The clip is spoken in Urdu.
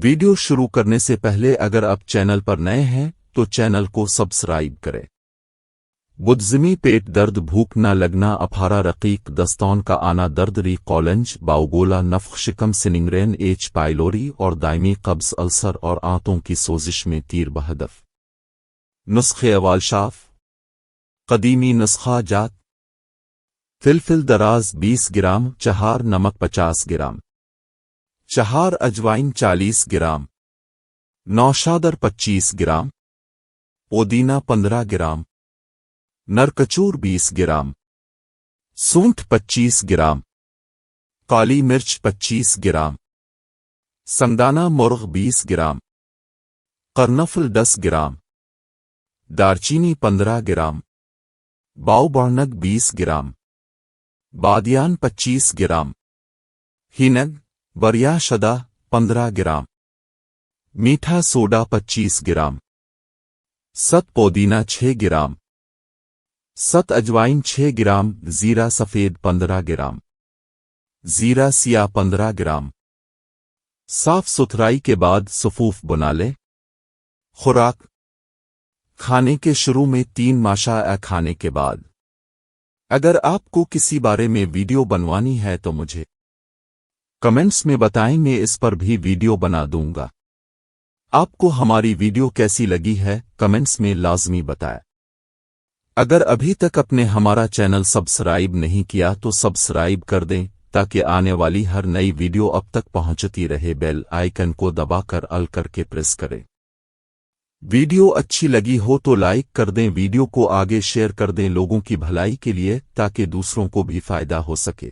ویڈیو شروع کرنے سے پہلے اگر آپ چینل پر نئے ہیں تو چینل کو سبسکرائب کریں۔ بدزمی، پیٹ درد، بھوک نہ لگنا، اپہارا رقیق، دستون کا آنا، درد ری قولنج، باؤگولا، نفخ، شکم، سننگرین، ایچ پائلوری اور دائمی قبض، السر اور آنتوں کی سوزش میں تیر بہدف۔ نسخے اول شاف قدیمی نسخہ جات: فلفل دراز 20 گرام، چہار نمک 50 گرام، چہار اجوائن 40 گرام، نوشادر 25 گرام، پودینہ 15 گرام، نرکچور 20 گرام، سونٹھ 25 گرام، کالی مرچ 25 گرام، سنگدانہ مرغ 20 گرام، قرنفل 10 گرام، دارچینی 15 گرام، باؤ بارنگ 20 گرام، بادیان 25 گرام، ہینگ بریا شدہ 15 گرام، میٹھا سوڈا 25 گرام، ست پودینہ 6 گرام، ست اجوائن 6 گرام، زیرہ سفید 15 گرام، زیرہ سیاہ 15 گرام۔ صاف ستھرائی کے بعد صفوف بنا لیں۔ خوراک: کھانے کے شروع میں 3 ماشاء کھانے کے بعد۔ اگر آپ کو کسی بارے میں ویڈیو بنوانی ہے تو مجھے کمنٹس میں بتائیں، میں اس پر بھی ویڈیو بنا دوں گا۔ آپ کو ہماری ویڈیو کیسی لگی ہے کمنٹس میں لازمی بتائیں۔ اگر ابھی تک آپ نے ہمارا چینل سبسکرائب نہیں کیا تو سبسکرائب کر دیں تاکہ آنے والی ہر نئی ویڈیو اب تک پہنچتی رہے۔ بیل آئیکن کو دبا کر آل کر کے پریس کریں۔ ویڈیو اچھی لگی ہو تو لائک کر دیں، ویڈیو کو آگے شیئر کر دیں لوگوں کی بھلائی کے لیے تاکہ دوسروں کو بھی فائدہ ہو سکے۔